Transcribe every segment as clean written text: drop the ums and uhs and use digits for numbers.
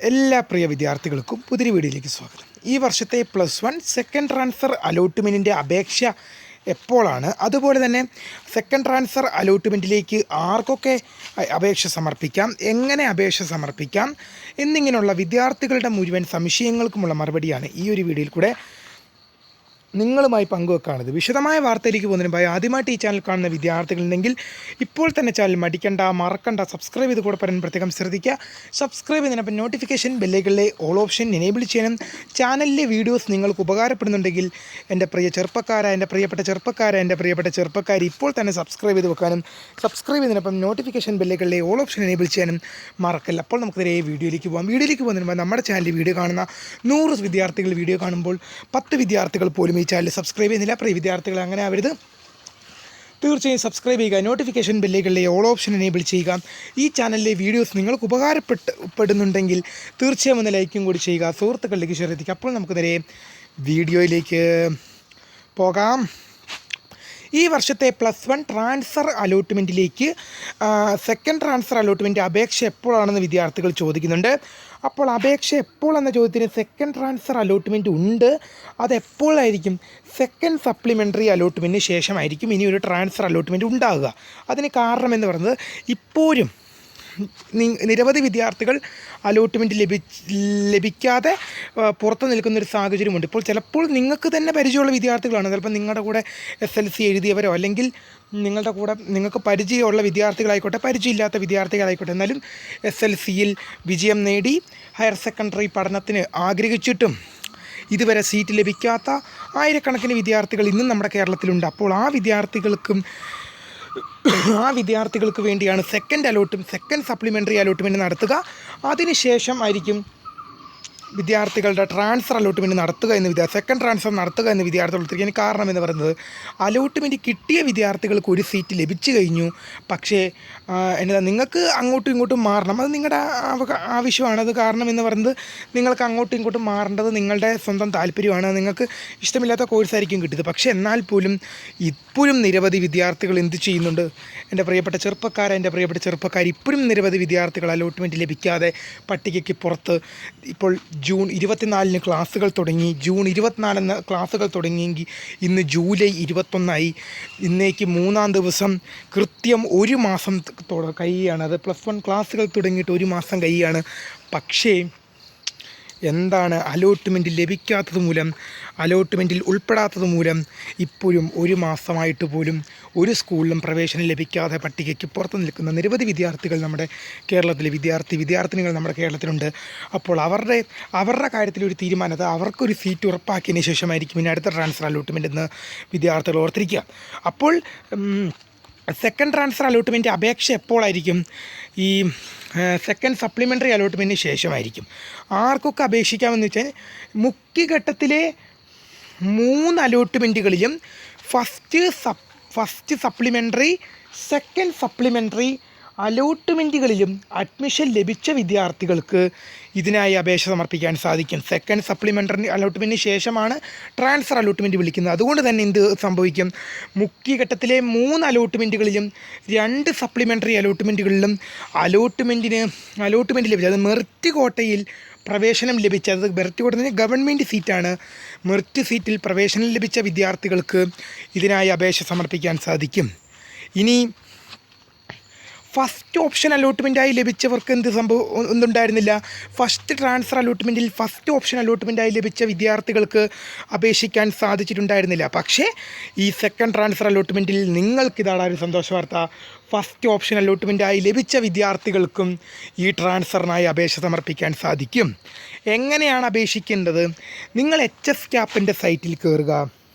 എല്ലാ പ്രിയ വിദ്യാർത്ഥികൾക്കും പുതിയ വീഡിയോയിലേക്ക് സ്വാഗതം. ഈ വർഷത്തെ +1 സെക്കൻഡ് ട്രാൻസ്ഫർ അലോട്ട്മെൻറ്റിൻ്റെ അപേക്ഷ എപ്പോഴാണ്, അതുപോലെ തന്നെ സെക്കൻഡ് ട്രാൻസ്ഫർ അലോട്ട്മെൻറ്റിലേക്ക് ആർക്കൊക്കെ അപേക്ഷ സമർപ്പിക്കാം, എങ്ങനെ അപേക്ഷ സമർപ്പിക്കാം എന്നിങ്ങനെയുള്ള വിദ്യാർത്ഥികളുടെ മുഴുവൻ സംശയങ്ങൾക്കുമുള്ള മറുപടിയാണ് ഈ ഒരു വീഡിയോയിൽ കൂടെ നിങ്ങളുമായി പങ്കുവെക്കാണത്. വിശദമായ വാർത്തയിലേക്ക് പോകുന്നതിന് മുമ്പായി ആദ്യമായിട്ട് ഈ ചാനൽ കാണുന്ന വിദ്യാർത്ഥികളുണ്ടെങ്കിൽ ഇപ്പോൾ തന്നെ ചാനൽ മറക്കണ്ട സബ്സ്ക്രൈബ് ചെയ്ത് കൂടെ പറയാൻ പ്രത്യേകം ശ്രദ്ധിക്കുക. സബ്സ്ക്രൈബ് ചെയ്തതിനൊപ്പം നോട്ടിഫിക്കേഷൻ ബെല്ലൈകളിലെ ഓൾ ഓപ്ഷൻ എനേബിൾ ചെയ്യണം. ചാനലിലെ വീഡിയോസ് നിങ്ങൾക്ക് ഉപകാരപ്പെടുന്നുണ്ടെങ്കിൽ എൻ്റെ പ്രിയപ്പെട്ട ചെറുപ്പക്കാർ ഇപ്പോൾ തന്നെ സബ്സ്ക്രൈബ് ചെയ്ത് വെക്കാനും സബ്സ്ക്രൈബ് ചെയ്തതിനൊപ്പം നോട്ടിഫിക്കേഷൻ ബെല്ലൈകളിലെ ഓൾ ഓപ്ഷൻ എനേബിൾ ചെയ്യാനും മറക്കല്ല. അപ്പോൾ നമുക്ക് നേരെ വീഡിയോയിലേക്ക് പോകുന്നതിന് മുമ്പ് നമ്മുടെ ചാനലിൽ വീഡിയോ കാണുന്ന 100 വിദ്യാർത്ഥികൾ വീഡിയോ കാണുമ്പോൾ 10 വിദ്യാർത്ഥികൾ പോലും ഈ ചാനൽ സബ്സ്ക്രൈബ് ചെയ്യുന്നില്ല. പ്രിയ വിദ്യാർത്ഥികൾ അങ്ങനെ ആവരുത്. തീർച്ചയായും സബ്സ്ക്രൈബ് ചെയ്യുക, നോട്ടിഫിക്കേഷൻ ബെല്ലുകളിലെ ഓൾ ഓപ്ഷൻ എനേബിൾ ചെയ്യുക. ഈ ചാനലിലെ വീഡിയോസ് നിങ്ങൾക്ക് ഉപകാരപ്പെടുന്നുണ്ടെങ്കിൽ തീർച്ചയായും ഒന്ന് ലൈക്കും കൂടി ചെയ്യുക, സുഹൃത്തുക്കളിലേക്ക് ഷെയർ ചെയ്യുക. അപ്പോൾ നമുക്ക് നേരെ വീഡിയോയിലേക്ക് പോകാം. ഈ വർഷത്തെ +1 ട്രാൻസ്ഫർ അലോട്ട്മെൻറ്റിലേക്ക് സെക്കൻഡ് ട്രാൻസ്ഫർ അലോട്ട്മെൻറ്റ് അപേക്ഷ എപ്പോഴാണെന്ന് വിദ്യാർത്ഥികൾ ചോദിക്കുന്നുണ്ട്. അപ്പോൾ അപേക്ഷ എപ്പോൾ എന്ന ചോദ്യത്തിന് സെക്കൻഡ് ട്രാൻസ്ഫർ അലോട്ട്മെൻറ്റ് ഉണ്ട്. അതെപ്പോഴായിരിക്കും? സെക്കൻഡ് സപ്ലിമെൻ്ററി അലോട്ട്മെൻറ്റിന് ശേഷമായിരിക്കും ഇനി ഒരു ട്രാൻസ്ഫർ അലോട്ട്മെൻറ്റ് ഉണ്ടാകുക. അതിന് കാരണം എന്ന് പറയുന്നത് ഇപ്പോഴും നിരവധി വിദ്യാർത്ഥികൾ അലോട്ട്മെൻറ്റ് ലഭിക്കാതെ പുറത്ത് നിൽക്കുന്നൊരു സാഹചര്യമുണ്ട്. ഇപ്പോൾ ചിലപ്പോൾ നിങ്ങൾക്ക് തന്നെ പരിചയമുള്ള വിദ്യാർത്ഥികളാണ്, ചിലപ്പോൾ നിങ്ങളുടെ കൂടെ SLC എഴുതിയവരോ അല്ലെങ്കിൽ നിങ്ങളുടെ കൂടെ നിങ്ങൾക്ക് പരിചയമുള്ള വിദ്യാർത്ഥികളായിക്കോട്ടെ, പരിചയമില്ലാത്ത വിദ്യാർത്ഥികളായിക്കോട്ടെ, എന്നാലും SLCയിൽ വിജയം നേടി ഹയർ സെക്കൻഡറി പഠനത്തിന് ആഗ്രഹിച്ചിട്ടും ഇതുവരെ സീറ്റ് ലഭിക്കാത്ത ആയിരക്കണക്കിന് വിദ്യാർത്ഥികൾ ഇന്നും നമ്മുടെ കേരളത്തിലുണ്ട്. അപ്പോൾ ആ വിദ്യാർത്ഥികൾക്ക് വേണ്ടിയാണ് സെക്കൻഡ് സപ്ലിമെൻ്ററി അലോട്ട്മെൻറ്റ് നടത്തുക. അതിനുശേഷം ആയിരിക്കും വിദ്യാർത്ഥികളുടെ ട്രാൻസ്ഫർ അലോട്ട്മെൻറ്റ് നടത്തുക സെക്കൻഡ് ട്രാൻസ്ഫർ നടത്തുക എന്ന് വിദ്യാർത്ഥികൾ ഒത്തിരിക്കാൻ കാരണം എന്ന് പറയുന്നത്, അലോട്ട്മെൻറ്റ് കിട്ടിയ വിദ്യാർത്ഥികൾക്ക് ഒരു സീറ്റ് ലഭിച്ചു കഴിഞ്ഞു. പക്ഷേ നിങ്ങൾക്ക് അങ്ങോട്ടും ഇങ്ങോട്ടും മാറണം, അത് നിങ്ങളുടെ ആവശ്യമാണ്. അത് കാരണം എന്ന് പറയുന്നത് നിങ്ങൾക്ക് അങ്ങോട്ടും ഇങ്ങോട്ടും മാറേണ്ടത് നിങ്ങളുടെ സ്വന്തം താല്പര്യമാണ്. നിങ്ങൾക്ക് ഇഷ്ടമില്ലാത്ത കോഴ്സായിരിക്കും കിട്ടിയത്. പക്ഷേ എന്നാൽ പോലും ഇപ്പോഴും നിരവധി വിദ്യാർത്ഥികൾ എന്ത് ചെയ്യുന്നുണ്ട്? എൻ്റെ പ്രിയപ്പെട്ട ചെറുപ്പക്കാർ ഇപ്പോഴും നിരവധി വിദ്യാർത്ഥികൾ അലോട്ട്മെൻറ്റ് ലഭിക്കാതെ പട്ടികയ്ക്ക് പുറത്ത്. ഇപ്പോൾ ജൂൺ 24 ക്ലാസ്സുകൾ തുടങ്ങി. ജൂൺ 24 ക്ലാസ്സുകൾ തുടങ്ങിയെങ്കിൽ ഇന്ന് ജൂലൈ 21 ഇന്നേക്ക് 3-ാം ദിവസം കൃത്യം ഒരു മാസം കഴിയുകയാണ്. അത് +1 ക്ലാസ്സുകൾ തുടങ്ങിയിട്ട് ഒരു മാസം കഴിയുകയാണ്. പക്ഷേ എന്താണ്, അലോട്ട്മെൻറ്റ് ലഭിക്കാത്തത് മൂലം, അലോട്ട്മെൻറ്റിൽ ഉൾപ്പെടാത്തത് മൂലം ഇപ്പോഴും ഒരു മാസമായിട്ട് പോലും ഒരു സ്കൂളിലും പ്രവേശനം ലഭിക്കാതെ പട്ടികയ്ക്ക് പുറത്ത് നിൽക്കുന്ന നിരവധി വിദ്യാർത്ഥികൾ നമ്മുടെ കേരളത്തിലെ വിദ്യാർത്ഥിനികൾ നമ്മുടെ കേരളത്തിലുണ്ട്. അപ്പോൾ അവരുടെ കാര്യത്തിലൊരു തീരുമാനം, അവർക്കൊരു സീറ്റ് ഉറപ്പാക്കിയതിന് ശേഷമായിരിക്കും ഇനി അടുത്ത ട്രാൻസ്ഫർ അലോട്ട്മെൻറ്റ് എന്ന് വിദ്യാർത്ഥികൾ ഓർത്തിരിക്കുക. അപ്പോൾ സെക്കൻഡ് ട്രാൻസ്ഫർ അലോട്ട്മെൻറ്റ് അപേക്ഷ എപ്പോഴായിരിക്കും? ഈ സെക്കൻഡ് സപ്ലിമെൻ്ററി അലോട്ട്മെൻറ്റിന് ശേഷമായിരിക്കും. ആർക്കൊക്കെ അപേക്ഷിക്കാമെന്ന് വെച്ചാൽ മുഖ്യഘട്ടത്തിലെ 3 അലോട്ട്മെൻറ്റുകളിലും ഫസ്റ്റ് സപ്ലിമെൻ്ററി, സെക്കൻഡ് സപ്ലിമെൻ്ററി അലോട്ട്മെൻറ്റുകളിലും അഡ്മിഷൻ ലഭിച്ച വിദ്യാർത്ഥികൾക്ക് ഇതിനായി അപേക്ഷ സമർപ്പിക്കാൻ സാധിക്കും. സെക്കൻഡ് സപ്ലിമെൻ്ററി അലോട്ട്മെൻറ്റിന് ശേഷമാണ് ട്രാൻസ്ഫർ അലോട്ട്മെൻറ്റ് വിളിക്കുന്നത്. അതുകൊണ്ട് തന്നെ എന്ത് സംഭവിക്കും? മുഖ്യഘട്ടത്തിലെ 3 അലോട്ട്മെൻറ്റുകളിലും 2 സപ്ലിമെൻ്ററി അലോട്ട്മെൻറ്റുകളിലും അലോട്ട്മെൻറ്റ് ലഭിച്ചത്, അത് മെറിറ്റ് കോട്ടയിൽ പ്രവേശനം ലഭിച്ചത്, മെറിറ്റ് കോട്ടയിൽ ഗവൺമെൻറ് സീറ്റാണ്. മെറിറ്റ് സീറ്റിൽ പ്രവേശനം ലഭിച്ച വിദ്യാർത്ഥികൾക്ക് ഇതിനായി അപേക്ഷ സമർപ്പിക്കാൻ സാധിക്കും. ഇനി ഫസ്റ്റ് ഓപ്ഷൻ അലോട്ട്മെൻറ്റായി ലഭിച്ചവർക്ക് എന്തുണ്ടായിരുന്നില്ല? ഫസ്റ്റ് ട്രാൻസ്ഫർ അലോട്ട്മെൻറ്റിൽ ഫസ്റ്റ് ഓപ്ഷൻ അലോട്ട്മെൻറ്റായി ലഭിച്ച വിദ്യാർത്ഥികൾക്ക് അപേക്ഷിക്കാൻ സാധിച്ചിട്ടുണ്ടായിരുന്നില്ല. പക്ഷേ ഈ സെക്കൻഡ് ട്രാൻസ്ഫർ അലോട്ട്മെൻറ്റിൽ നിങ്ങൾക്കിതാണ് ഒരു സന്തോഷ വാർത്ത. ഫസ്റ്റ് ഓപ്ഷൻ അലോട്ട്മെൻറ്റായി ലഭിച്ച വിദ്യാർത്ഥികൾക്കും ഈ ട്രാൻസ്ഫറിനായി അപേക്ഷ സമർപ്പിക്കാൻ സാധിക്കും. എങ്ങനെയാണ് അപേക്ഷിക്കേണ്ടത്? നിങ്ങൾ HSCAPൻ്റെ സൈറ്റിൽ കയറുക.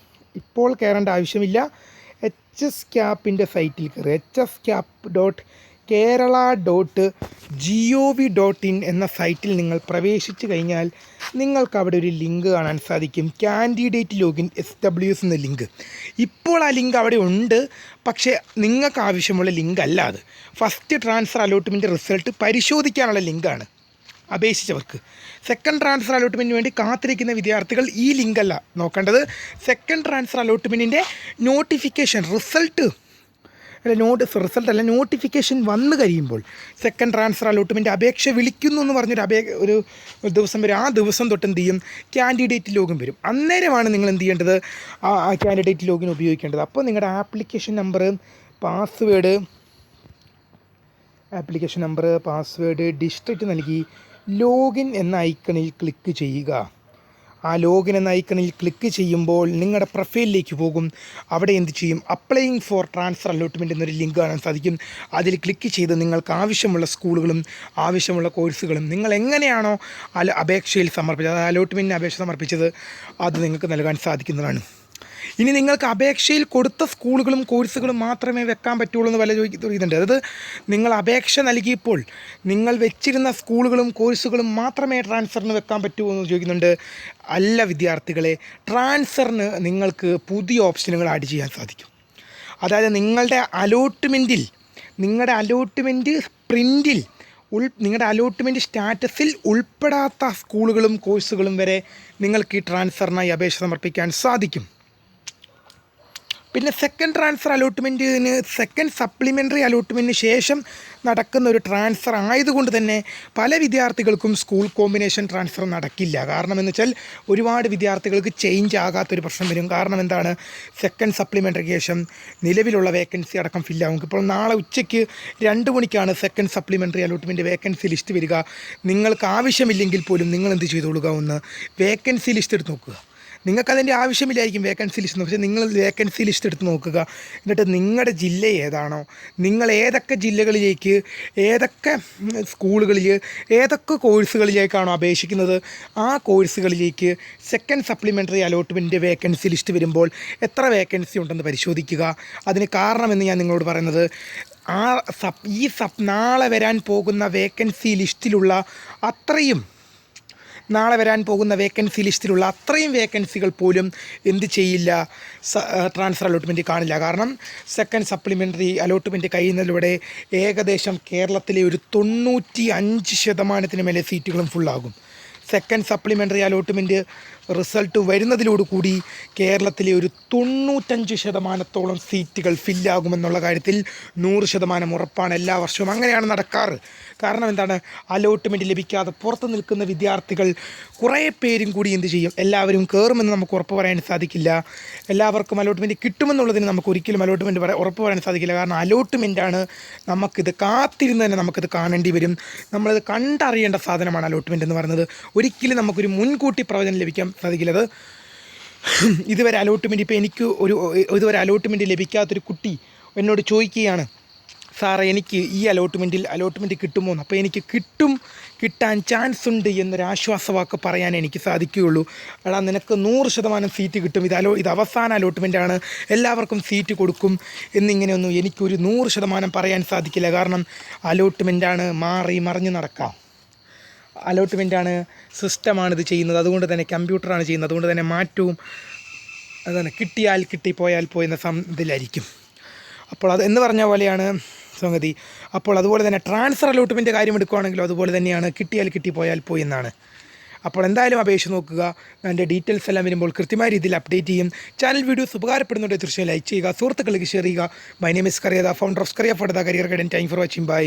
ഇപ്പോൾ കയറേണ്ട ആവശ്യമില്ല. HSCAPൻ്റെ സൈറ്റിൽ കയറുക. hscap.kerala.gov.in എന്ന സൈറ്റിൽ നിങ്ങൾ പ്രവേശിച്ചു കഴിഞ്ഞാൽ നിങ്ങൾക്ക് അവിടെ ഒരു ലിങ്ക് കാണാൻ സാധിക്കും. കാൻഡിഡേറ്റ് ലോഗിൻ SWS എന്ന ലിങ്ക്. ഇപ്പോൾ ആ ലിങ്ക് അവിടെ ഉണ്ട്, പക്ഷേ നിങ്ങൾക്ക് ആവശ്യമുള്ള ലിങ്ക് അല്ല അത്. ഫസ്റ്റ് ട്രാൻസ്ഫർ അലോട്ട്മെൻറ്റ് റിസൾട്ട് പരിശോധിക്കാനുള്ള ലിങ്കാണ് അപേക്ഷിച്ചവർക്ക്. സെക്കൻഡ് ട്രാൻസ്ഫർ അലോട്ട്മെൻറ്റിന് വേണ്ടി കാത്തിരിക്കുന്ന വിദ്യാർത്ഥികൾ ഈ ലിങ്കല്ല നോക്കേണ്ടത്. സെക്കൻഡ് ട്രാൻസ്ഫർ അലോട്ട്മെൻറ്റിൻ്റെ നോട്ടിഫിക്കേഷൻ റിസൾട്ട് റിസൾട്ട് നോട്ടിഫിക്കേഷൻ വന്നു കഴിയുമ്പോൾ സെക്കൻഡ് ട്രാൻസ്ഫർ അലോട്ട്മെൻറ്റ് അപേക്ഷ വിളിക്കുന്നു എന്ന് പറഞ്ഞൊരു ഒരു ദിവസം വരും. ആ ദിവസം തൊട്ട് എന്ത് ചെയ്യും, കാൻഡിഡേറ്റ് ലോഗിൻ വരും. അന്നേരമാണ് നിങ്ങൾ എന്ത് ചെയ്യേണ്ടത്, ആ കാൻഡിഡേറ്റ് ലോഗിൻ ഉപയോഗിക്കേണ്ടത്. അപ്പോൾ നിങ്ങളുടെ ആപ്ലിക്കേഷൻ നമ്പർ, പാസ്വേഡ്, ഡിസ്ട്രിക്റ്റ് നൽകി ലോഗിൻ എന്ന ഐക്കണിൽ ക്ലിക്ക് ചെയ്യുക. ആ ലോഗിൻ എന്ന ഐക്കണിൽ ക്ലിക്ക് ചെയ്യുമ്പോൾ നിങ്ങളുടെ പ്രൊഫൈലിലേക്ക് പോകും. അവിടെ എന്ത് ചെയ്യും, അപ്ലൈയിങ് ഫോർ ട്രാൻസ്ഫർ അലോട്ട്മെൻറ്റ് എന്നൊരു ലിങ്ക് കാണാൻ സാധിക്കും. അതിൽ ക്ലിക്ക് ചെയ്ത് നിങ്ങൾക്ക് ആവശ്യമുള്ള സ്കൂളുകളും ആവശ്യമുള്ള കോഴ്സുകളും നിങ്ങൾ എങ്ങനെയാണോ അപേക്ഷയിൽ സമർപ്പിച്ചത്, അലോട്ട്മെൻറ്റിന് അപേക്ഷ സമർപ്പിച്ചത്, അത് നിങ്ങൾക്ക് നൽകാൻ സാധിക്കുന്നതാണ്. ഇനി നിങ്ങൾക്ക് അപേക്ഷയിൽ കൊടുത്ത സ്കൂളുകളും കോഴ്സുകളും മാത്രമേ വെക്കാൻ പറ്റുള്ളൂ എന്ന് പല ചോദിക്കുന്നുണ്ട്. അതായത് നിങ്ങൾ അപേക്ഷ നൽകിയപ്പോൾ നിങ്ങൾ വെച്ചിരുന്ന സ്കൂളുകളും കോഴ്സുകളും മാത്രമേ ട്രാൻസ്ഫറിന് വെക്കാൻ പറ്റൂ എന്ന് ചോദിക്കുന്നുണ്ട്. അല്ല വിദ്യാർത്ഥികളെ, ട്രാൻസ്ഫറിന് നിങ്ങൾക്ക് പുതിയ ഓപ്ഷനുകൾ ആഡ് ചെയ്യാൻ സാധിക്കും. അതായത് നിങ്ങളുടെ അലോട്ട്മെൻറ്റ് പ്രിൻറ്റിൽ നിങ്ങളുടെ അലോട്ട്മെൻറ്റ് സ്റ്റാറ്റസിൽ ഉൾപ്പെടാത്ത സ്കൂളുകളും കോഴ്സുകളും വരെ നിങ്ങൾക്ക് ഈ ട്രാൻസ്ഫറിനായി അപേക്ഷ സമർപ്പിക്കാൻ സാധിക്കും. പിന്നെ സെക്കൻഡ് ട്രാൻസ്ഫർ അലോട്ട്മെൻറ്റിന്, സെക്കൻഡ് സപ്ലിമെൻ്ററി അലോട്ട്മെൻറ്റിന് ശേഷം നടക്കുന്ന ഒരു ട്രാൻസ്ഫർ ആയതുകൊണ്ട് തന്നെ പല വിദ്യാർത്ഥികൾക്കും സ്കൂൾ കോമ്പിനേഷൻ ട്രാൻസ്ഫർ നടക്കില്ല. കാരണം എന്ന് വെച്ചാൽ ഒരുപാട് വിദ്യാർത്ഥികൾക്ക് ചേഞ്ച് ആകാത്തൊരു പ്രശ്നം വരും. കാരണം എന്താണ്, സെക്കൻഡ് സപ്ലിമെൻ്ററിക്ക് ശേഷം നിലവിലുള്ള വേക്കൻസി അടക്കം ഫില്ലാവും. ഇപ്പോൾ നാളെ ഉച്ചയ്ക്ക് 2 മണിക്കാണ് second supplementary allotment vacancy list വരിക. നിങ്ങൾക്ക് ആവശ്യമില്ലെങ്കിൽ പോലും നിങ്ങൾ എന്ത് ചെയ്തോളുക, ഒന്ന് വേക്കൻസി ലിസ്റ്റ് എടുത്ത് നോക്കുക. നിങ്ങൾക്കതിൻ്റെ ആവശ്യമില്ലായിരിക്കും വേക്കൻസി ലിസ്റ്റ്, പക്ഷേ നിങ്ങൾ വേക്കൻസി ലിസ്റ്റ് എടുത്ത് നോക്കുക. എന്നിട്ട് നിങ്ങളുടെ ജില്ല ഏതാണോ, നിങ്ങൾ ഏതൊക്കെ ജില്ലകളിലേക്ക്, ഏതൊക്കെ സ്കൂളുകളിൽ, ഏതൊക്കെ കോഴ്സുകളിലേക്കാണോ അപേക്ഷിക്കുന്നത്, ആ കോഴ്സുകളിലേക്ക് second supplementary allotment vacancy list വരുമ്പോൾ എത്ര വേക്കൻസി ഉണ്ടെന്ന് പരിശോധിക്കുക. അതിന് കാരണമെന്ന് ഞാൻ നിങ്ങളോട് പറയുന്നത്, നാളെ വരാൻ പോകുന്ന വേക്കൻസി ലിസ്റ്റിലുള്ള അത്രയും വേക്കൻസികൾ പോലും എന്ത് ചെയ്യില്ല, ട്രാൻസ്ഫർ അലോട്ട്മെൻറ്റ് കാണില്ല. കാരണം സെക്കൻഡ് സപ്ലിമെൻ്ററി അലോട്ട്മെൻറ്റ് കഴിയുന്നതിലൂടെ ഏകദേശം കേരളത്തിലെ ഒരു 95% മേലെ സീറ്റുകളും ഫുള്ളാകും. സെക്കൻഡ് സപ്ലിമെൻ്ററി അലോട്ട്മെൻറ്റ് റിസൾട്ട് വരുന്നതിലോടുകൂടി കേരളത്തിലെ ഒരു 95% സീറ്റുകൾ ഫില്ലാകുമെന്നുള്ള കാര്യത്തിൽ 100% ഉറപ്പാണ്. എല്ലാ വർഷവും അങ്ങനെയാണ് നടക്കാറ്. കാരണം എന്താണ്, അലോട്ട്മെൻറ്റ് ലഭിക്കാതെ പുറത്ത് നിൽക്കുന്ന വിദ്യാർത്ഥികൾ കുറേ പേരും കൂടി എന്ത് ചെയ്യും, എല്ലാവരും കയറുമെന്ന് നമുക്ക് ഉറപ്പ് പറയാൻ സാധിക്കില്ല. എല്ലാവർക്കും അലോട്ട്മെൻറ്റ് കിട്ടുമെന്നുള്ളതിന് നമുക്ക് ഒരിക്കലും ഉറപ്പ് പറയാൻ സാധിക്കില്ല. കാരണം അലോട്ട്മെൻറ്റാണ്, നമുക്കിത് കാത്തിരുന്ന് തന്നെ നമുക്കിത് കാണേണ്ടി വരും. നമ്മളത് കണ്ടറിയേണ്ട സാധനമാണ് അലോട്ട്മെൻറ്റ് എന്ന് പറയുന്നത്. ഒരിക്കലും നമുക്കൊരു മുൻകൂട്ടി പ്രവചനം ലഭിക്കാൻ സാധിക്കില്ല. അത് ഇതുവരെ അലോട്ട്മെൻറ്റ്, ഇപ്പോൾ എനിക്ക് ഇതുവരെ അലോട്ട്മെൻറ്റ് ലഭിക്കാത്തൊരു കുട്ടി എന്നോട് ചോദിക്കുകയാണ്, സാറേ എനിക്ക് ഈ അലോട്ട്മെൻറ്റ് കിട്ടുമോ എന്ന്. അപ്പോൾ എനിക്ക് കിട്ടാൻ ചാൻസ് ഉണ്ട് എന്നൊരു ആശ്വാസവാക്ക് പറയാൻ എനിക്ക് സാധിക്കുകയുള്ളൂ. എടാ, നിനക്ക് 100% സീറ്റ് കിട്ടും, ഇത് അവസാന അലോട്ട്മെൻറ്റാണ്, എല്ലാവർക്കും സീറ്റ് കൊടുക്കും എന്നിങ്ങനെയൊന്നും എനിക്കൊരു 100% പറയാൻ സാധിക്കില്ല. കാരണം അലോട്ട്മെൻറ്റാണ്, മാറി മറിഞ്ഞ് നടക്കാം. അലോട്ട്മെൻറ്റാണ്, സിസ്റ്റമാണിത് ചെയ്യുന്നത്. അതുകൊണ്ട് തന്നെ കമ്പ്യൂട്ടറാണ് ചെയ്യുന്നത്. അതുകൊണ്ട് തന്നെ മാറ്റവും അതാണ്, കിട്ടിയാൽ കിട്ടി, പോയാൽ പോയെന്ന ഇതിലായിരിക്കും. അപ്പോൾ അത് എന്ന് പറഞ്ഞ പോലെയാണ് സംഗതി. അപ്പോൾ അതുപോലെ തന്നെ ട്രാൻസ്ഫർ അലോട്ട്മെൻറ്റ് കാര്യം എടുക്കുകയാണെങ്കിലും അതുപോലെ തന്നെയാണ്, കിട്ടിയാൽ കിട്ടി, പോയാൽ പോയി എന്നാണ്. അപ്പോൾ എന്തായാലും അപേക്ഷ നോക്കുക. എൻ്റെ ഡീറ്റെയിൽസ് എല്ലാം വരുമ്പോൾ കൃത്യമായ രീതിയിൽ അപ്ഡേറ്റ് ചെയ്യും. ചാനൽ വീഡിയോസ് ഉപകാരപ്പെടുന്നുണ്ടെങ്കിൽ തീർച്ചയായും ലൈക്ക് ചെയ്യുക, സുഹൃത്തുക്കളിലേക്ക് ഷെയർ ചെയ്യുക. My name is Kariya, founder of Kariya for the career guidance. Thank for watching. By.